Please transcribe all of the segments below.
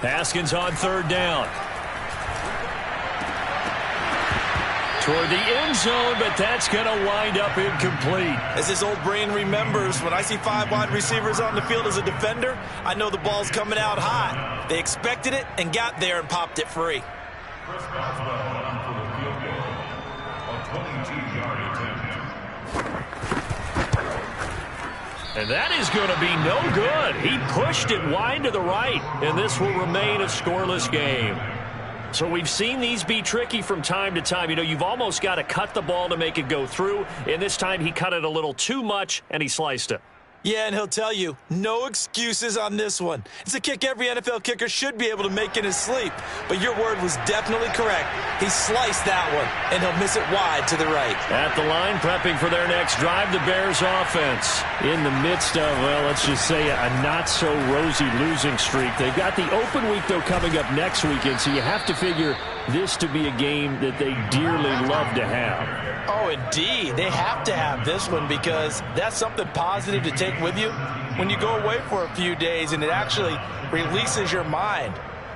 Haskins on third down. Toward the end zone, but that's going to wind up incomplete. As his old brain remembers, when I see 5 wide receivers on the field as a defender, I know the ball's coming out hot. They expected it and got there and popped it free. Chris Boswell for the field goal. A 22-yard attempt. And that is going to be no good. He pushed it wide to the right, and this will remain a scoreless game. So we've seen these be tricky from time to time. You know, you've almost got to cut the ball to make it go through. And this time he cut it a little too much, and he sliced it. Yeah, and he'll tell you, no excuses on this one. It's a kick every NFL kicker should be able to make in his sleep. But your word was definitely correct. He sliced that one, and he'll miss it wide to the right. At the line, prepping for their next drive, the Bears offense. In the midst of, well, let's just say a not-so-rosy losing streak. They've got the open week, though, coming up next weekend, so you have to figure this to be a game that they dearly love to have. Oh, indeed. They have to have this one because that's something positive to take with you when you go away for a few days, and it actually releases your mind.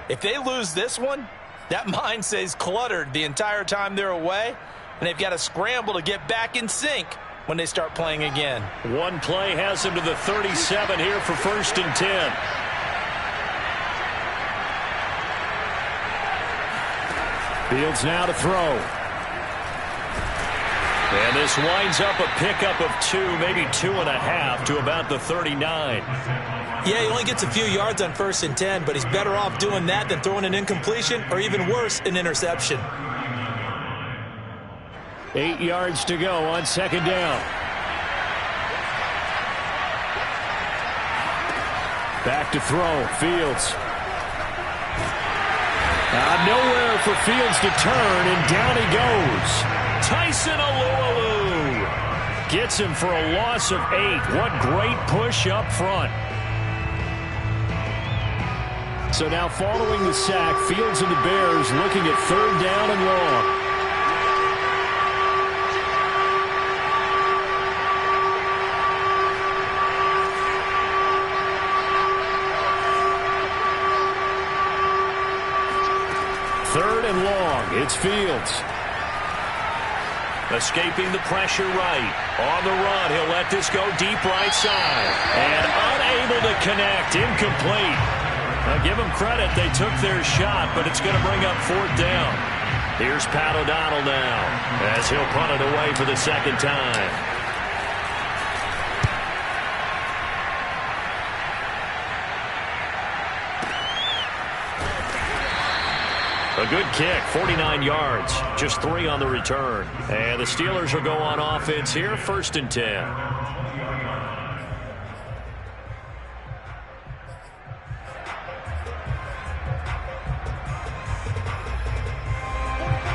If they lose this one, that mind stays cluttered the entire time they're away, and they've got to scramble to get back in sync when they start playing again. One play has them to the 37 here for 1st and 10. Fields now to throw. And this winds up a pickup of 2, maybe 2.5 to about the 39. Yeah, he only gets a few yards on 1st and 10, but he's better off doing that than throwing an incompletion or even worse, an interception. 8 yards to go on 2nd down. Back to throw. Fields. Nowhere for Fields to turn, and down he goes. Tyson Alualu gets him for a loss of 8. What great push up front. So now following the sack, Fields and the Bears looking at 3rd down and long. Third and long. It's Fields. Escaping the pressure right. On the run, he'll let this go deep right side. And unable to connect. Incomplete. Now give them credit. They took their shot, but it's going to bring up 4th down. Here's Pat O'Donnell now as he'll punt it away for the 2nd time. A good kick, 49 yards, just 3 on the return. And the Steelers will go on offense here, 1st and 10.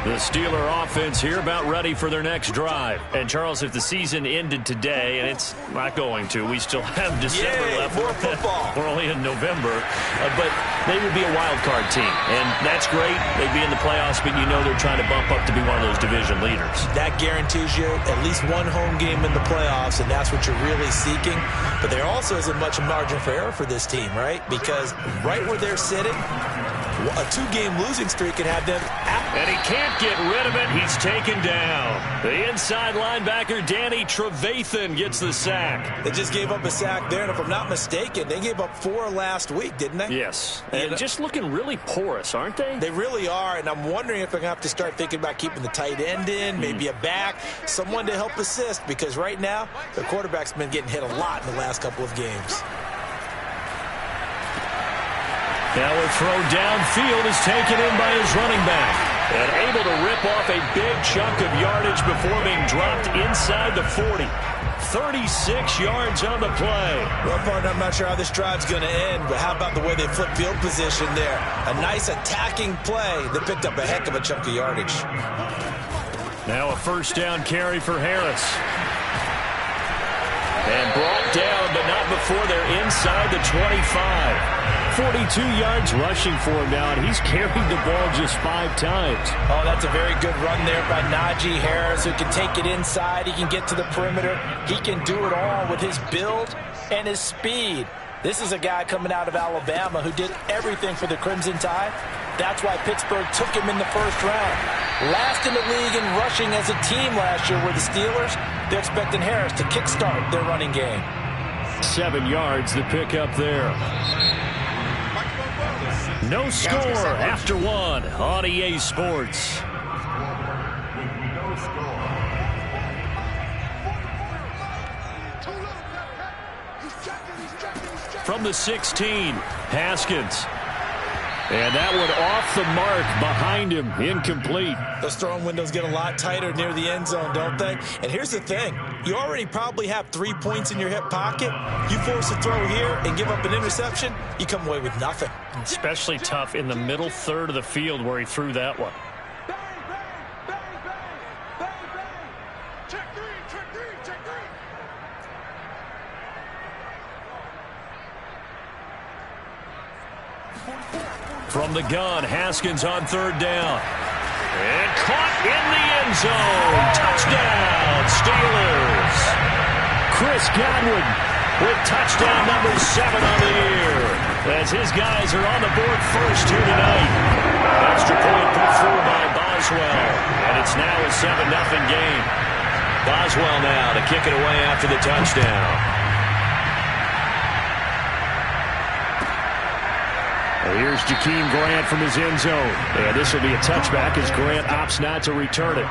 The Steeler offense here about ready for their next drive. And, Charles, if the season ended today, and it's not going to, we still have December left. More football. We're only in November. But they would be a wild card team. And that's great. They'd be in the playoffs, but you know they're trying to bump up to be one of those division leaders. That guarantees you at least one home game in the playoffs, and that's what you're really seeking. But there also isn't much margin for error for this team, right? Because right where they're sitting, a 2-game losing streak can have them out. And he can't get rid of it. He's taken down. The inside linebacker, Danny Trevathan, gets the sack. They just gave up a sack there, and if I'm not mistaken, they gave up 4 last week, didn't they? Yes. And just looking really porous, aren't they? They really are, and I'm wondering if they're going to have to start thinking about keeping the tight end in, maybe a back, someone to help assist, because right now, their quarterback's been getting hit a lot in the last couple of games. Now a throw downfield is taken in by his running back. And able to rip off a big chunk of yardage before being dropped inside the 40. 36 yards on the play. Well, partner, I'm not sure how this drive's going to end, but how about the way they flip field position there? A nice attacking play that picked up a heck of a chunk of yardage. Now a 1st down carry for Harris. And brought down, but not before they're inside the 25. 42 yards rushing for him now, and he's carried the ball just 5 times. Oh, that's a very good run there by Najee Harris, who can take it inside. He can get to the perimeter. He can do it all with his build and his speed. This is a guy coming out of Alabama who did everything for the Crimson Tide. That's why Pittsburgh took him in the first round. Last in the league in rushing as a team last year were the Steelers. They're expecting Harris to kickstart their running game. 7 yards the pick up there. No score after one on EA Sports. From the 16, Haskins. And that one off the mark behind him, incomplete. Those throwing windows get a lot tighter near the end zone, don't they? And here's the thing. You already probably have 3 points in your hip pocket. You force a throw here and give up an interception, you come away with nothing. Especially tough in the middle third of the field where he threw that one. From the gun, Haskins on third down. And caught in the end zone. Touchdown, Steelers. Chris Godwin with touchdown number 7 on the year. As his guys are on the board first here tonight. Extra point put through by Boswell. And it's now a 7-0 game. Boswell now to kick it away after the touchdown. Here's Jakeem Grant from his end zone. And this will be a touchback as Grant opts not to return it.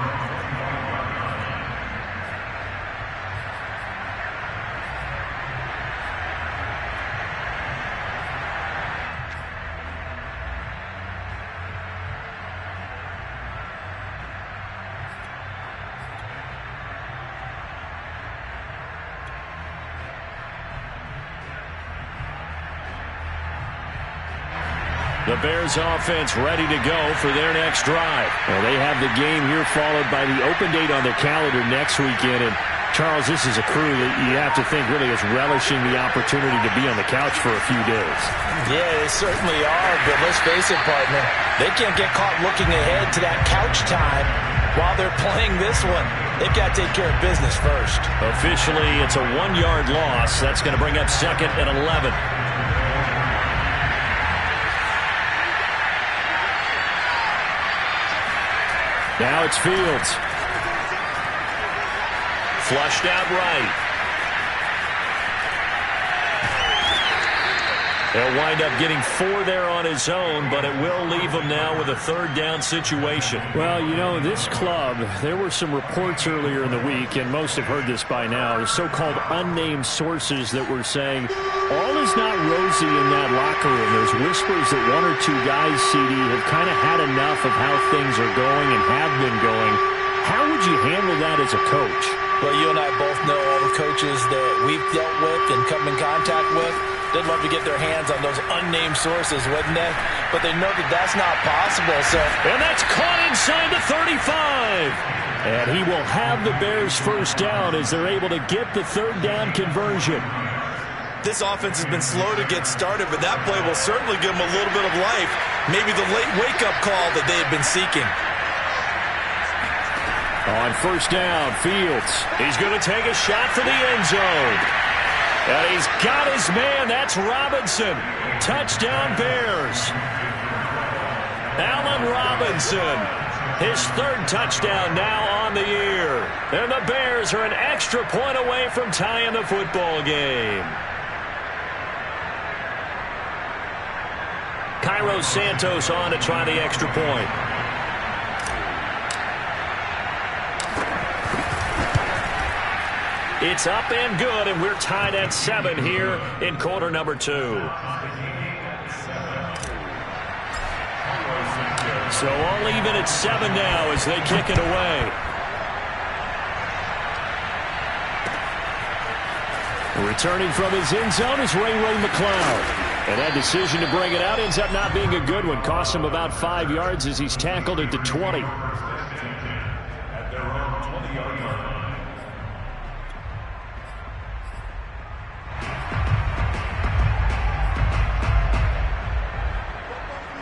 The Bears offense ready to go for their next drive. Well, they have the game here followed by the open date on their calendar next weekend. And Charles, this is a crew that you have to think really is relishing the opportunity to be on the couch for a few days. Yeah, they certainly are, but let's face it, partner. They can't get caught looking ahead to that couch time while they're playing this one. They've got to take care of business first. Officially, it's a 1-yard loss. That's going to bring up 2nd and 11. Now it's Fields. Flushed out right. They'll wind up getting 4 there on his own, but it will leave him now with a 3rd down situation. Well, you know, this club, there were some reports earlier in the week, and most have heard this by now, the so-called unnamed sources that were saying all is not rosy in that locker room. There's whispers that 1 or 2 guys, CD, have kind of had enough of how things are going and have been going. How would you handle that as a coach? Well, you and I both know all the coaches that we've dealt with and come in contact with. They'd love to get their hands on those unnamed sources, wouldn't they? But they know that that's not possible, so... And that's caught inside the 35. And he will have the Bears first down as they're able to get the 3rd down conversion. This offense has been slow to get started, but that play will certainly give them a little bit of life. Maybe the late wake-up call that they have been seeking. On first down, Fields. He's going to take a shot for the end zone. And he's got his man. That's Robinson. Touchdown, Bears. Allen Robinson. His 3rd touchdown now on the year. And the Bears are an extra point away from tying the football game. Cairo Santos on to try the extra point. It's up and good, and we're tied at 7 here in quarter number 2. So all even at 7 now as they kick it away. Returning from his end zone is Ray McCloud. And that decision to bring it out ends up not being a good one. Cost him about 5 yards as he's tackled at the 20. At their own 20-yard line.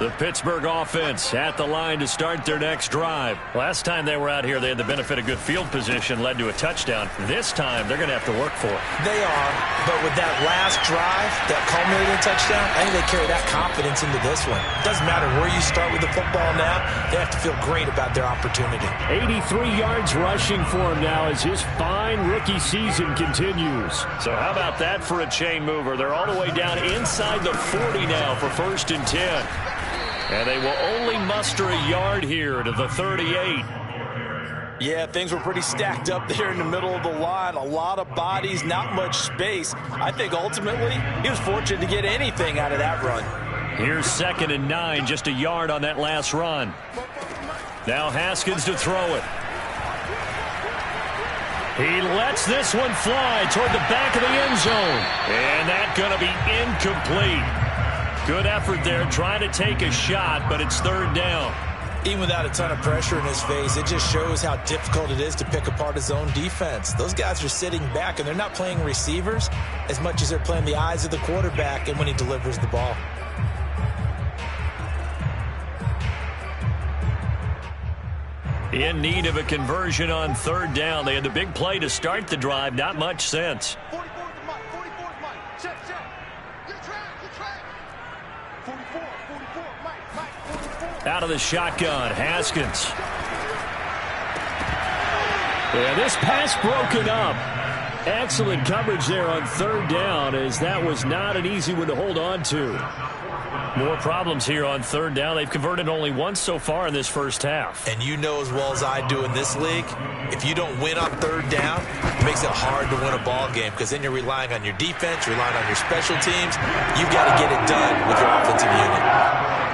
The Pittsburgh offense at the line to start their next drive. Last time they were out here, they had the benefit of good field position, led to a touchdown. This time, they're going to have to work for it. They are, but with that last drive, that culminating touchdown, I think they carry that confidence into this one. It doesn't matter where you start with the football now, they have to feel great about their opportunity. 83 yards rushing for him now as his fine rookie season continues. So how about that for a chain mover? They're all the way down inside the 40 now for 1st and 10. And they will only muster a yard here to the 38. Yeah, things were pretty stacked up there in the middle of the line. A lot of bodies, not much space. I think ultimately he was fortunate to get anything out of that run. Here's 2nd and 9, just a yard on that last run. Now Haskins to throw it. He lets this one fly toward the back of the end zone. And that's going to be incomplete. Good effort there, trying to take a shot, but it's 3rd down. Even without a ton of pressure in his face, it just shows how difficult it is to pick apart his own defense. Those guys are sitting back, and they're not playing receivers as much as they're playing the eyes of the quarterback and when he delivers the ball. In need of a conversion on 3rd down. They had the big play to start the drive, not much sense. Out of the shotgun, Haskins. Yeah, this pass broken up. Excellent coverage there on 3rd down, as that was not an easy one to hold on to. More problems here on 3rd down. They've converted only once so far in this first half. And you know as well as I do in this league, if you don't win on 3rd down, it makes it hard to win a ball game because then you're relying on your defense, relying on your special teams. You've got to get it done with your offensive unit.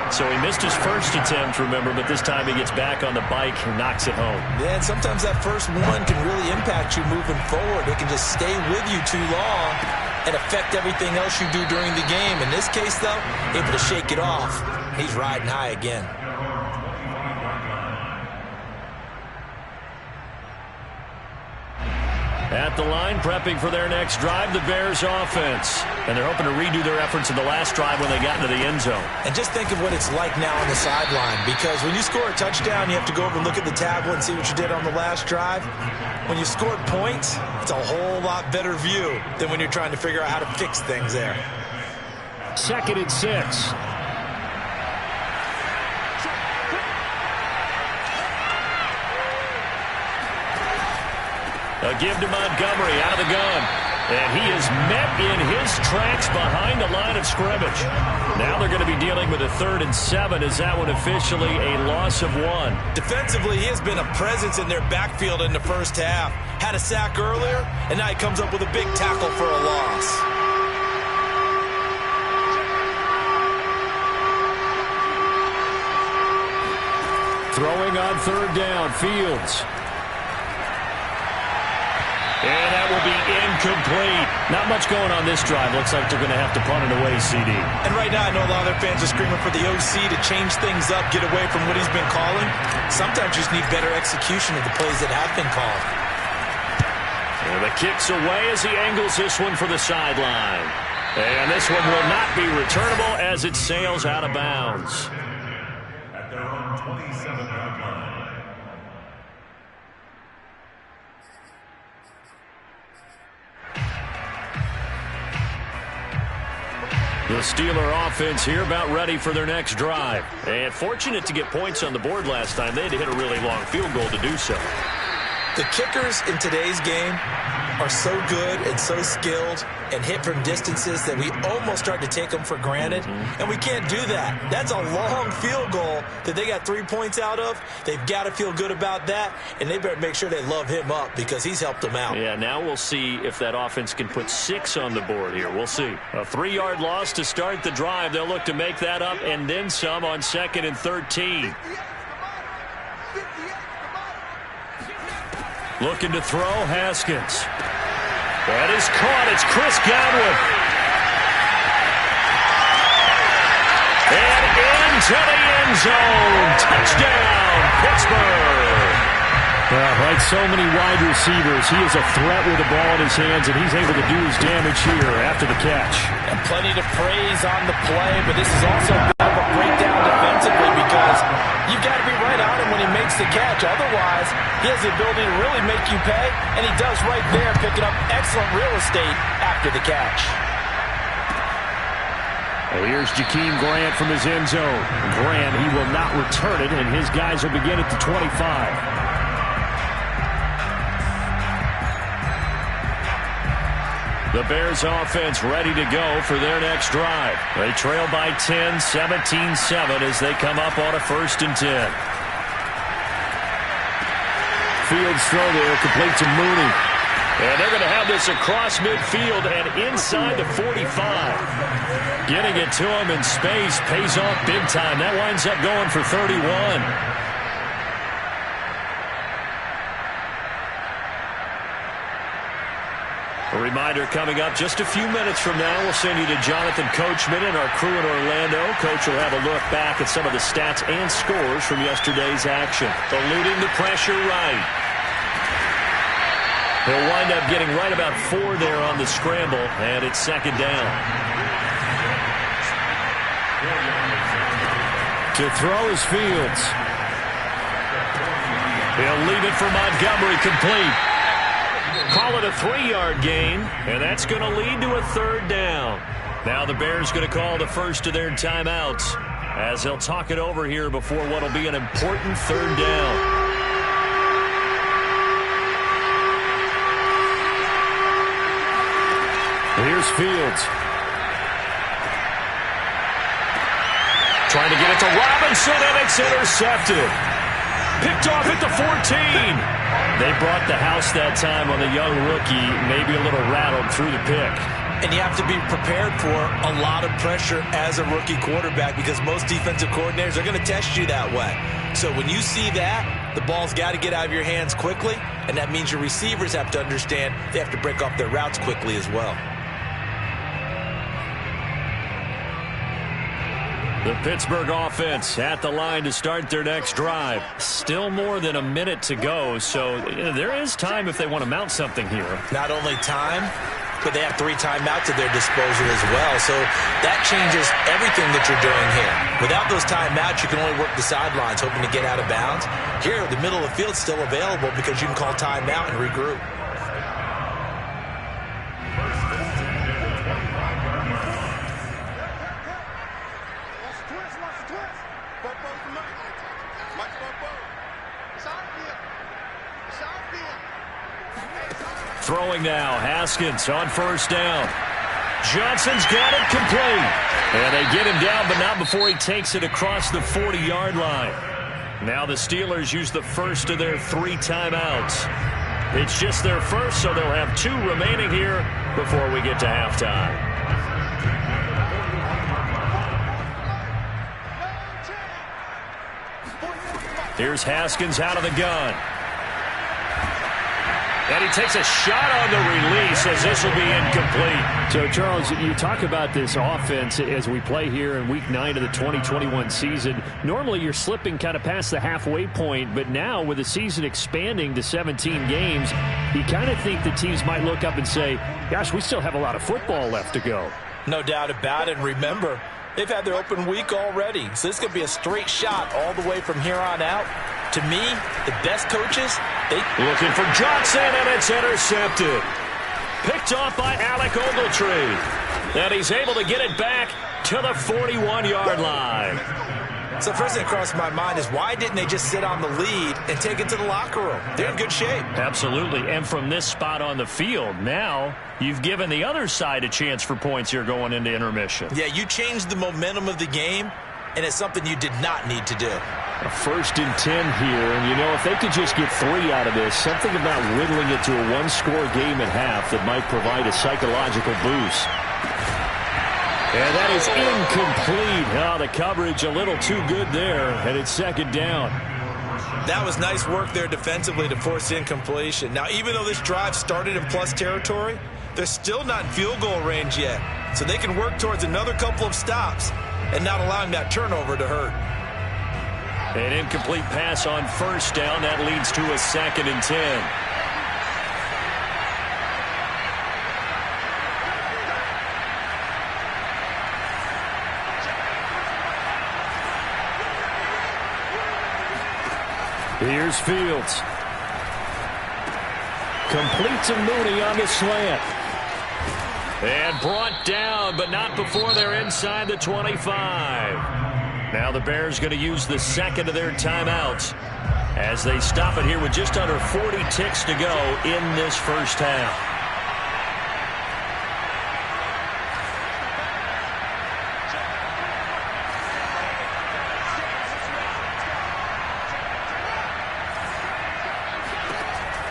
So he missed his first attempt, remember, but this time he gets back on the bike and knocks it home. Yeah, and sometimes that first one can really impact you moving forward. It can just stay with you too long and affect everything else you do during the game. In this case, though, able to shake it off. He's riding high again. At the line, prepping for their next drive, the Bears offense. And they're hoping to redo their efforts in the last drive when they got into the end zone. And just think of what it's like now on the sideline, because when you score a touchdown, you have to go over and look at the tablet and see what you did on the last drive. When you scored points, it's a whole lot better view than when you're trying to figure out how to fix things there. 2nd and 6. A give to Montgomery out of the gun. And he is met in his tracks behind the line of scrimmage. Now they're going to be dealing with a 3rd and 7. Is that one officially a loss of 1? Defensively, he has been a presence in their backfield in the first half. Had a sack earlier, and now he comes up with a big tackle for a loss. Throwing on 3rd down, Fields. And that will be incomplete. Not much going on this drive. Looks like they're going to have to punt it away, CD. And right now, I know a lot of their fans are screaming for the OC to change things up, get away from what he's been calling. Sometimes you just need better execution of the plays that have been called. And the kick's away as he angles this one for the sideline. And this one will not be returnable as it sails out of bounds. At their own 27-yard line. The Steeler offense here about ready for their next drive. And fortunate to get points on the board last time. They had to hit a really long field goal to do so. The kickers in today's game are so good and so skilled and hit from distances that we almost start to take them for granted. And we can't do that. That's a long field goal that they got 3 points out of. They've got to feel good about that, and they better make sure they love him up because he's helped them out. Yeah, now we'll see if that offense can put 6 on the board here. We'll see. A 3-yard loss to start the drive. They'll look to make that up and then some on 2nd and 13. Looking to throw, Haskins. That is caught. It's Chris Godwin. And into the end zone. Touchdown, Pittsburgh. Like so many wide receivers, he is a threat with the ball in his hands, and he's able to do his damage here after the catch. And plenty to praise on the play, but this is also a bit of a breakdown defense. because you've got to be right on him when he makes the catch. Otherwise, he has the ability to really make you pay, and he does right there, picking up excellent real estate after the catch. Well, here's Jakeem Grant from his end zone. Grant, he will not return it, and his guys will begin at the 25. The Bears offense ready to go for their next drive. They trail by 10, 17-7 as they come up on a 1st and 10. Fields throw there, complete to Mooney. And they're going to have this across midfield and inside the 45. Getting it to him in space pays off big time. That winds up going for 31. A reminder coming up just a few minutes from now. We'll send you to Jonathan Coachman and our crew in Orlando. Coach will have a look back at some of the stats and scores from yesterday's action. Eluding the pressure right. He'll wind up getting right about 4 there on the scramble, and it's 2nd down. To throw is Fields. He'll leave it for Montgomery, complete. Call it a 3-yard gain, and that's going to lead to a 3rd down. Now the Bears going to call the first of their timeouts as they'll talk it over here before what will be an important 3rd down. Here's Fields. Trying to get it to Robinson, and it's intercepted. Picked off at the 14. They brought the house that time on the young rookie, maybe a little rattled through the pick. And you have to be prepared for a lot of pressure as a rookie quarterback because most defensive coordinators are going to test you that way. So when you see that, the ball's got to get out of your hands quickly, and that means your receivers have to understand they have to break off their routes quickly as well. The Pittsburgh offense at the line to start their next drive. Still more than a minute to go, so there is time if they want to mount something here. Not only time, but they have 3 timeouts at their disposal as well, so that changes everything that you're doing here. Without those timeouts, you can only work the sidelines, hoping to get out of bounds. Here, the middle of the field's still available because you can call timeout and regroup. Throwing now, Haskins on 1st down. Johnson's got it complete. And they get him down, but not before he takes it across the 40-yard line. Now the Steelers use the first of their 3 timeouts. It's just their first, so they'll have 2 remaining here before we get to halftime. Here's Haskins out of the gun. And he takes a shot on the release as this will be incomplete. So, Charles, you talk about this offense as we play here in Week 9 of the 2021 season. Normally, you're slipping kind of past the halfway point, but now with the season expanding to 17 games, you kind of think the teams might look up and say, gosh, we still have a lot of football left to go. No doubt about it. And remember, they've had their open week already, so this could be a straight shot all the way from here on out. To me, the best coaches, they... Looking for Johnson, and it's intercepted. Picked off by Alec Ogletree. And he's able to get it back to the 41-yard line. So first thing that crossed my mind is why didn't they just sit on the lead and take it to the locker room? They're in good shape. Absolutely. And from this spot on the field, now you've given the other side a chance for points here going into intermission. Yeah, you changed the momentum of the game, and it's something you did not need to do. A 1st and 10 here, and you know, if they could just get 3 out of this, something about whittling it to a 1-score game at half that might provide a psychological boost. And that is incomplete. Oh, the coverage a little too good there, and it's 2nd down. That was nice work there defensively to force incompletion. Now, even though this drive started in plus territory, they're still not in field goal range yet, so they can work towards another couple of stops and not allowing that turnover to hurt. An incomplete pass on 1st down. That leads to a 2nd and 10. Here's Fields. Completes a Mooney on the slant. And brought down, but not before they're inside the 25. Now the Bears going to use the second of their timeouts as they stop it here with just under 40 ticks to go in this first half.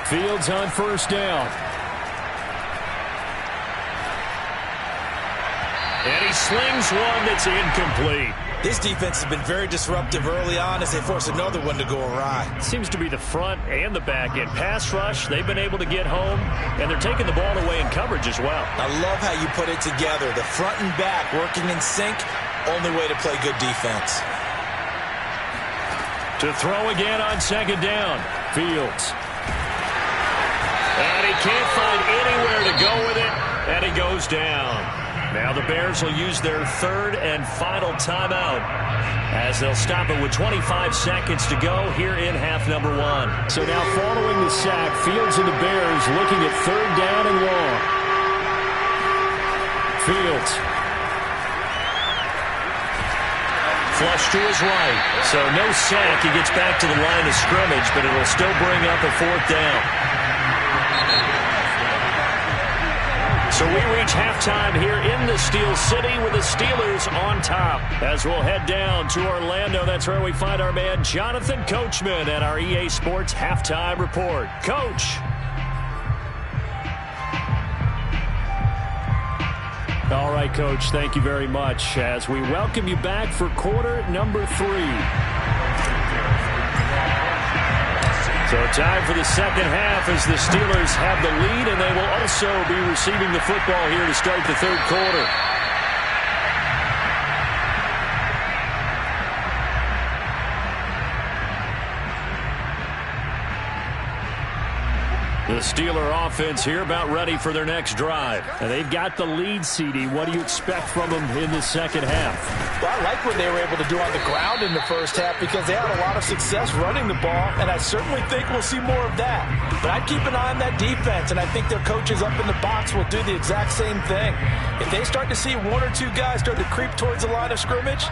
Fields on first down. And he slings one that's incomplete. This defense has been very disruptive early on as they force another one to go awry. Seems to be the front and the back end. Pass rush, they've been able to get home, and they're taking the ball away in coverage as well. I love how you put it together. The front and back working in sync, only way to play good defense. To throw again on second down, Fields. And he can't find anywhere to go with it, and he goes down. Now the Bears will use their third and final timeout as they'll stop it with 25 seconds to go here in half number one. So now following the sack, Fields and the Bears looking at third down and long. Fields. Flush to his right. So no sack. He gets back to the line of scrimmage, but it'll still bring up a fourth down. So we reach halftime here in the Steel City with the Steelers on top. As we'll head down to Orlando, that's where we find our man Jonathan Coachman at our EA Sports Halftime Report. Coach. All right, Coach, thank you very much as we welcome you back for quarter number 3. So time for the second half as the Steelers have the lead, and they will also be receiving the football here to start the third quarter. The Steeler offense here about ready for their next drive. And they've got the lead, CD. What do you expect from them in the second half? Well, I like what they were able to do on the ground in the first half because they had a lot of success running the ball, and I certainly think we'll see more of that. But I'd keep an eye on that defense, and I think their coaches up in the box will do the exact same thing. If they start to see one or two guys start to creep towards the line of scrimmage,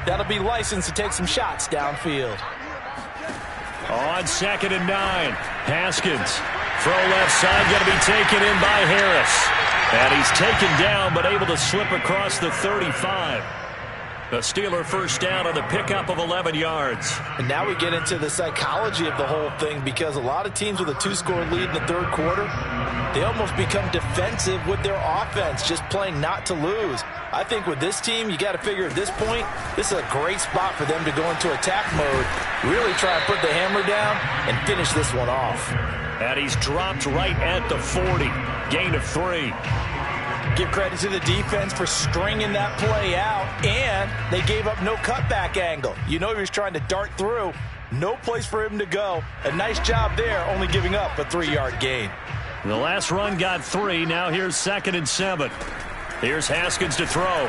that'll be licensed to take some shots downfield. On 2nd and 9, Haskins. Throw left side, going to be taken in by Harris. And he's taken down, but able to slip across the 35. The Steeler first down on the pickup of 11 yards. And now we get into the psychology of the whole thing because a lot of teams with a 2-score lead in the third quarter, they almost become defensive with their offense, just playing not to lose. I think with this team, you got to figure at this point, this is a great spot for them to go into attack mode, really try and put the hammer down and finish this one off. And he's dropped right at the 40. Gain of 3. Give credit to the defense for stringing that play out, and they gave up no cutback angle. You know he was trying to dart through. No place for him to go. A nice job there, only giving up a 3-yard gain. The last run got 3. Now here's 2nd and 7. Here's Haskins to throw.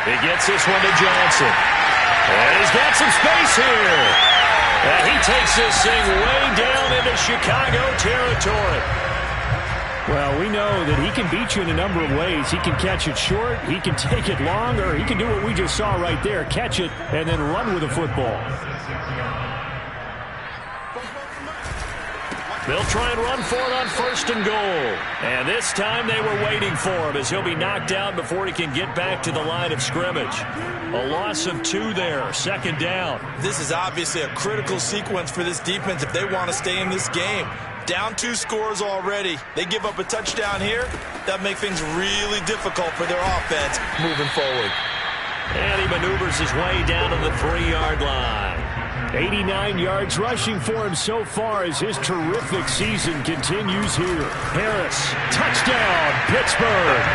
He gets this one to Johnson. And he's got some space here. And he takes this thing way down into Chicago territory. Well, we know that he can beat you in a number of ways. He can catch it short, he can take it long, or he can do what we just saw right there, catch it and then run with the football. They'll try and run for it on 1st and goal. And this time they were waiting for him as he'll be knocked down before he can get back to the line of scrimmage. A loss of 2 there, 2nd down. This is obviously a critical sequence for this defense if they want to stay in this game. Down 2 scores already. They give up a touchdown here. That makes things really difficult for their offense moving forward. And he maneuvers his way down to the 3-yard line. 89 yards rushing for him so far as his terrific season continues here. Harris, touchdown, Pittsburgh.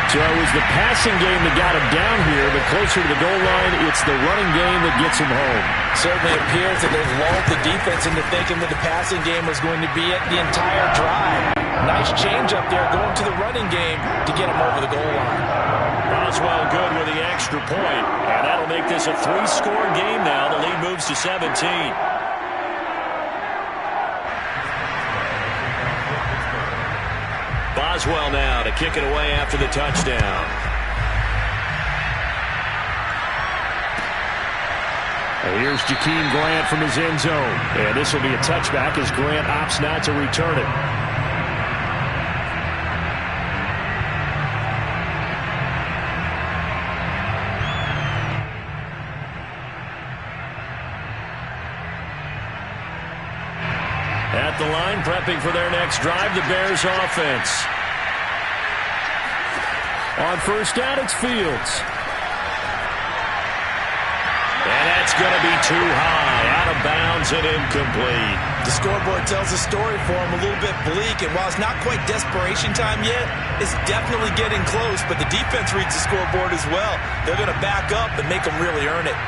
So it was the passing game that got him down here, but closer to the goal line, it's the running game that gets him home. Certainly appears that they've lulled the defense into thinking that the passing game was going to be it the entire drive. Nice change up there going to the running game to get him over the goal line. Boswell good with the extra point, and that'll make this a 3-score game now. The lead moves to 17. Boswell now to kick it away after the touchdown. And here's Jakeem Grant from his end zone. And this will be a touchback as Grant opts not to return it. At the line, prepping for their next drive, the Bears offense. On first down, it's Fields. And that's going to be too high, out of bounds and incomplete. The scoreboard tells a story for him, a little bit bleak, and while it's not quite desperation time yet, it's definitely getting close, but the defense reads the scoreboard as well. They're going to back up and make them really earn it.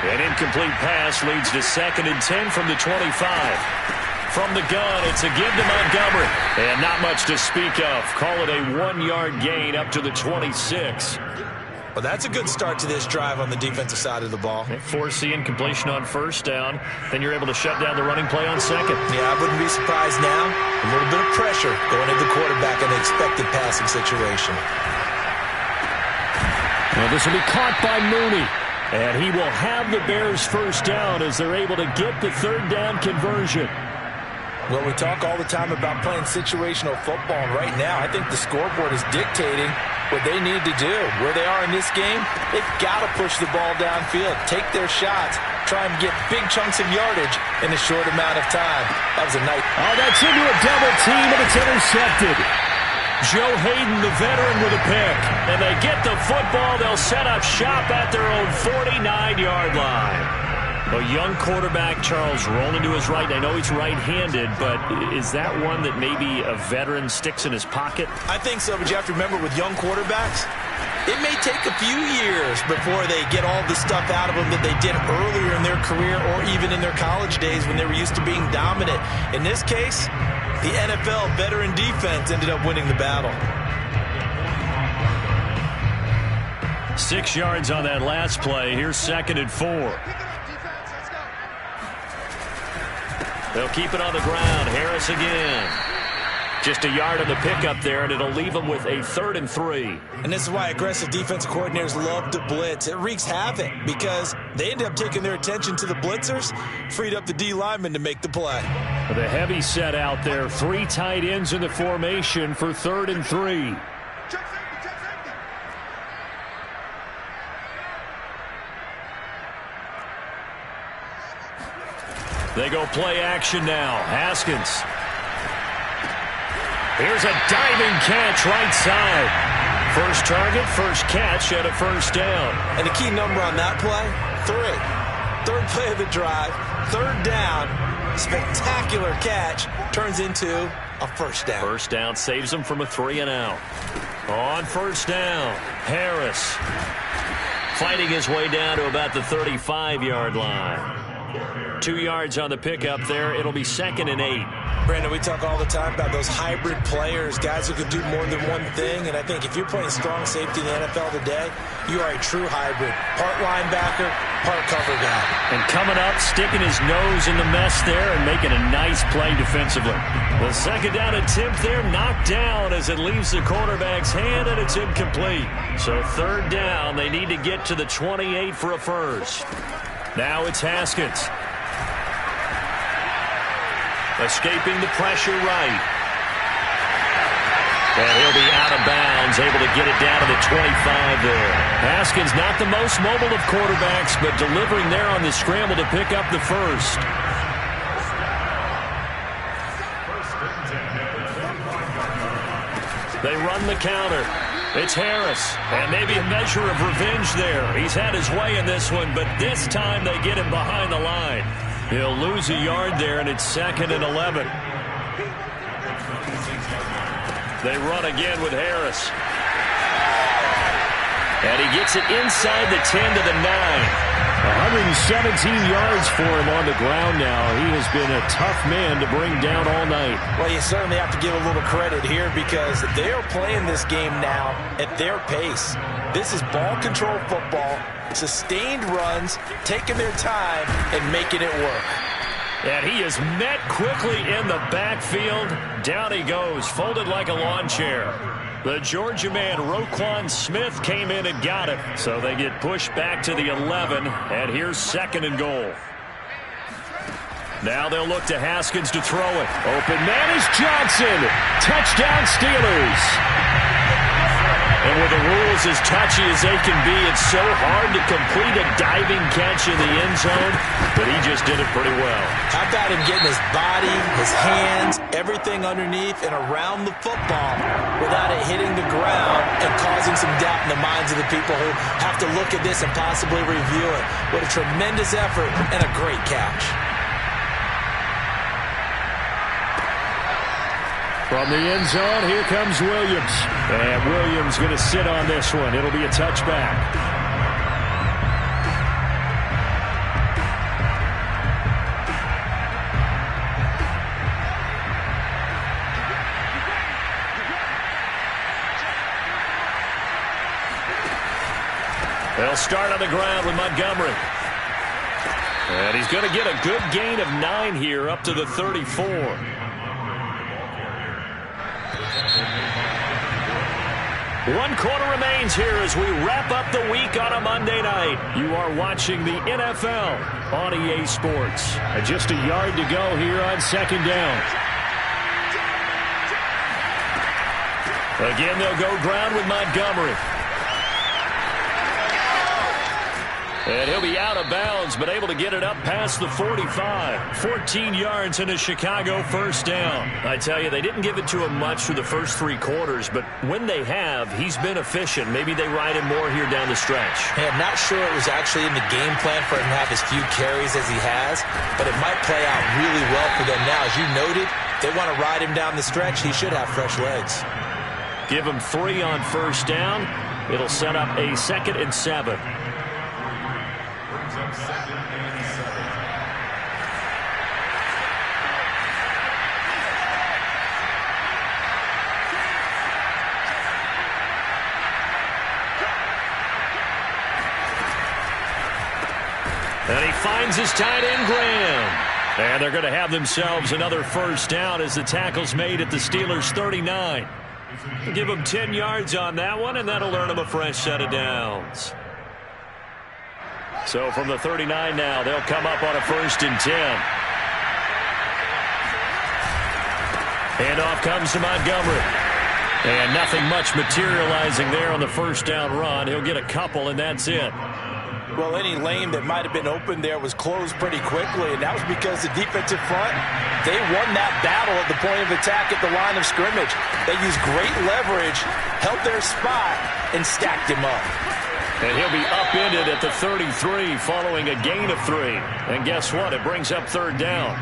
An incomplete pass leads to 2nd and 10 from the 25. From the gun, it's a give to Montgomery. And not much to speak of. Call it a 1-yard gain up to the 26. Well, that's a good start to this drive on the defensive side of the ball. Force the incompletion on first down. Then you're able to shut down the running play on second. Yeah, I wouldn't be surprised now. A little bit of pressure going at the quarterback in the expected passing situation. Well, this will be caught by Mooney. And he will have the Bears first down as they're able to get the third down conversion. Well, we talk all the time about playing situational football, and right now I think the scoreboard is dictating what they need to do. Where they are in this game, they've got to push the ball downfield, take their shots, try and get big chunks of yardage in a short amount of time. That was a nice... Oh, that's into a double team, and it's intercepted. Joe Hayden, the veteran, with a pick. And they get the football. They'll set up shop at their own 49-yard line. A young quarterback, Charles, rolling to his right. I know he's right-handed, but is that one that maybe a veteran sticks in his pocket? I think so, but you have to remember with young quarterbacks, it may take a few years before they get all the stuff out of them that they did earlier in their career or even in their college days when they were used to being dominant. In this case, the NFL veteran defense ended up winning the battle. 6 yards on that last play. Here's 2nd and 4. They'll keep it on the ground. Harris again. Just a yard on the pickup there, and it'll leave them with a 3rd and 3. And this is why aggressive defensive coordinators love to blitz. It wreaks havoc because they end up taking their attention to the blitzers, freed up the D lineman to make the play. The heavy set out there. 3 tight ends in the formation for 3rd and 3. They go play action now. Haskins. Here's a diving catch right side. First target, first catch, and a first down. And the key number on that play, 3. Third play of the drive, 3rd down, spectacular catch, turns into a first down. First down saves them from a 3 and out. On first down, Harris fighting his way down to about the 35-yard line. 2 yards on the pickup there. It'll be 2nd and 8. Brandon, we talk all the time about those hybrid players, guys who can do more than one thing. And I think if you're playing strong safety in the NFL today, you are a true hybrid. Part linebacker, part cover guy. And coming up, sticking his nose in the mess there and making a nice play defensively. The 2nd down attempt there knocked down as it leaves the quarterback's hand, and it's incomplete. So 3rd down, they need to get to the 28 for a first. Now it's Haskins. Escaping the pressure right. And he'll be out of bounds, able to get it down to the 25 there. Haskins not the most mobile of quarterbacks, but delivering there on the scramble to pick up the first. They run the counter. It's Harris, and maybe a measure of revenge there. He's had his way in this one, but this time they get him behind the line. He'll lose a yard there, and it's 2nd and 11. They run again with Harris. And he gets it inside the 10 to the 9. 117 yards for him on the ground now. He has been a tough man to bring down all night. Well, you certainly have to give a little credit here because they are playing this game now at their pace. This is ball control football, sustained runs, taking their time, and making it work. And he is met quickly in the backfield. Down he goes, folded like a lawn chair. The Georgia man, Roquan Smith, came in and got it. So they get pushed back to the 11, and here's 2nd and goal. Now they'll look to Haskins to throw it. Open man is Johnson. Touchdown Steelers. And with the rules as touchy as they can be, it's so hard to complete a diving catch in the end zone, but he just did it pretty well. How about him getting his body, his hands, everything underneath and around the football without it hitting the ground and causing some doubt in the minds of the people who have to look at this and possibly review it. What a tremendous effort and a great catch. From the end zone, here comes Williams. And Williams going to sit on this one. It'll be a touchback. They'll start on the ground with Montgomery. And he's going to get a good gain of 9 here up to the 34. One quarter remains here as we wrap up the week on a Monday night. You are watching the NFL on EA Sports. And just a yard to go here on 2nd down. Again, they'll go ground with Montgomery. And he'll be out of bounds, but able to get it up past the 45. 14 yards and a Chicago 1st down. I tell you, they didn't give it to him much through the first 3 quarters, but when they have, he's been efficient. Maybe they ride him more here down the stretch. Hey, I'm not sure it was actually in the game plan for him to have as few carries as he has, but it might play out really well for them now. As you noted, they want to ride him down the stretch. He should have fresh legs. Give him 3 on 1st down. It'll set up a 2nd and 7. And he finds his tight end, Graham. And they're going to have themselves another 1st down as the tackle's made at the Steelers' 39. Give them 10 yards on that one, and that'll earn them a fresh set of downs. So from the 39 now, they'll come up on a 1st and 10. Handoff comes to Montgomery. And nothing much materializing there on the 1st down run. He'll get a couple, and that's it. Well, any lane that might have been open there was closed pretty quickly, and that was because the defensive front, they won that battle at the point of attack at the line of scrimmage. They used great leverage, held their spot, and stacked him up. And he'll be upended at the 33 following a gain of 3. And guess what? It brings up 3rd down.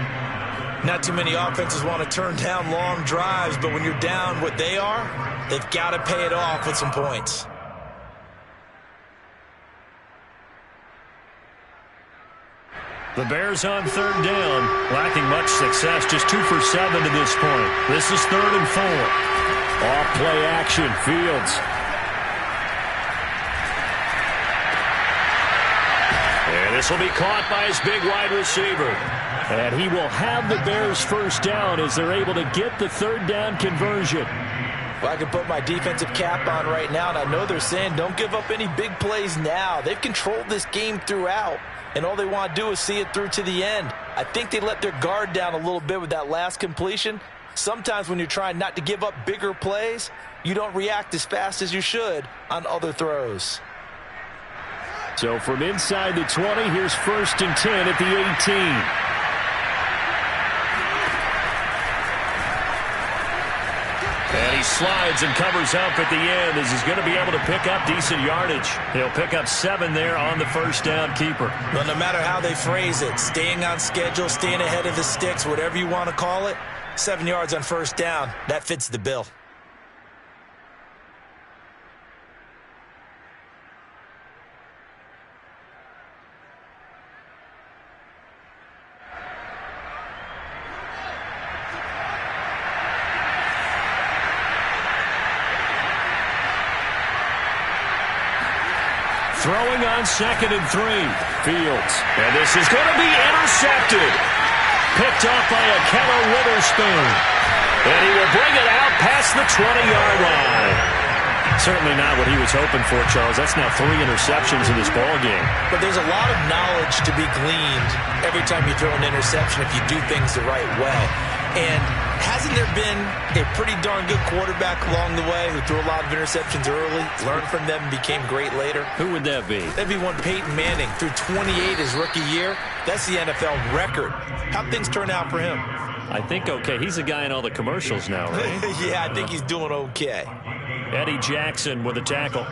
Not too many offenses want to turn down long drives, but when you're down what they are, they've got to pay it off with some points. The Bears on 3rd down, lacking much success, just 2 for 7 to this point. This is 3rd and 4. Off play action, Fields. And this will be caught by his big wide receiver. And he will have the Bears' 1st down as they're able to get the 3rd down conversion. Well, I can put my defensive cap on right now, and I know they're saying don't give up any big plays now. They've controlled this game throughout, and all they want to do is see it through to the end. I think they let their guard down a little bit with that last completion. Sometimes when you're trying not to give up bigger plays, you don't react as fast as you should on other throws. So from inside the 20, here's 1st and 10 at the 18. And he slides and covers up at the end as he's going to be able to pick up decent yardage. He'll pick up 7 there on the 1st down keeper. Well, no matter how they phrase it, staying on schedule, staying ahead of the sticks, whatever you want to call it, 7 yards on 1st down, that fits the bill. Throwing on 2nd and 3. Fields. And this is going to be intercepted. picked off by Ahkello Witherspoon. And he will bring it out past the 20-yard line. Certainly not what he was hoping for, Charles. That's now 3 interceptions in this ball game. But there's a lot of knowledge to be gleaned every time you throw an interception if you do things the right way. And hasn't there been a pretty darn good quarterback along the way who threw a lot of interceptions early, learned from them, and became great later? Who would that be? That'd be one Peyton Manning. Threw 28 his rookie year. That's the NFL record. How'd things turn out for him? I think okay. He's the guy in all the commercials now, right? Yeah, I think he's doing okay. Eddie Jackson with a tackle.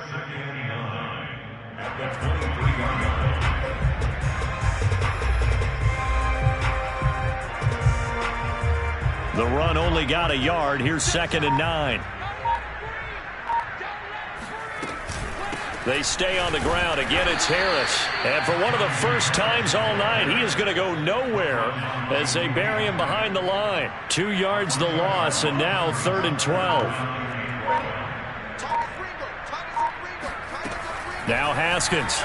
The run only got a yard. Here's 2nd and 9. They stay on the ground. Again, it's Harris. And for one of the first times all night, he is going to go nowhere as they bury him behind the line. 2 yards the loss, and now 3rd and 12. Now Haskins.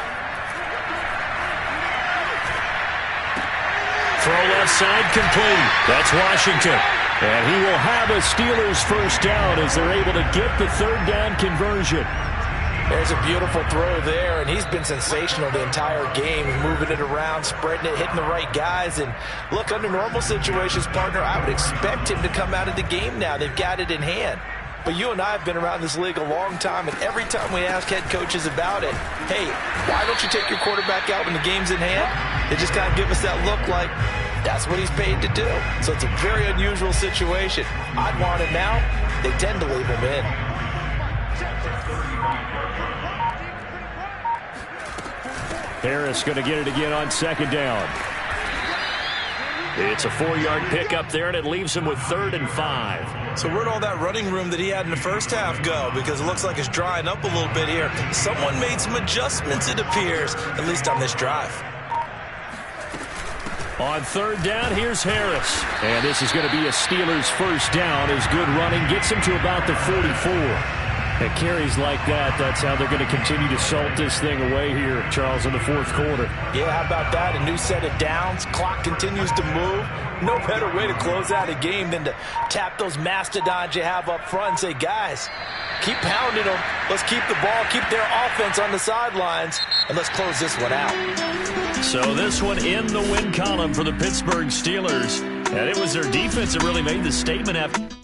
Throw left side complete. That's Washington. And he will have a Steelers first down as they're able to get the 3rd down conversion. There's a beautiful throw there, and he's been sensational the entire game, moving it around, spreading it, hitting the right guys. And look, under normal situations, partner, I would expect him to come out of the game now. They've got it in hand. But you and I have been around this league a long time, and every time we ask head coaches about it, hey, why don't you take your quarterback out when the game's in hand? They just kind of give us that look like that's what he's paid to do. So it's a very unusual situation. I'd want him out. They tend to leave him in. Harris going to get it again on 2nd down. It's a 4-yard pickup there, and it leaves him with 3rd and 5. So where'd all that running room that he had in the first half go? Because it looks like it's drying up a little bit here. Someone made some adjustments, it appears, at least on this drive. On 3rd down, here's Harris. And this is going to be a Steelers first down as good running gets him to about the 44. At carries like that, that's how they're going to continue to salt this thing away here, Charles, in the 4th quarter. Yeah, how about that? A new set of downs. Clock continues to move. No better way to close out a game than to tap those mastodons you have up front and say, guys, keep pounding them. Let's keep the ball, keep their offense on the sidelines, and let's close this one out. So this one in the win column for the Pittsburgh Steelers. And it was their defense that really made the statement after.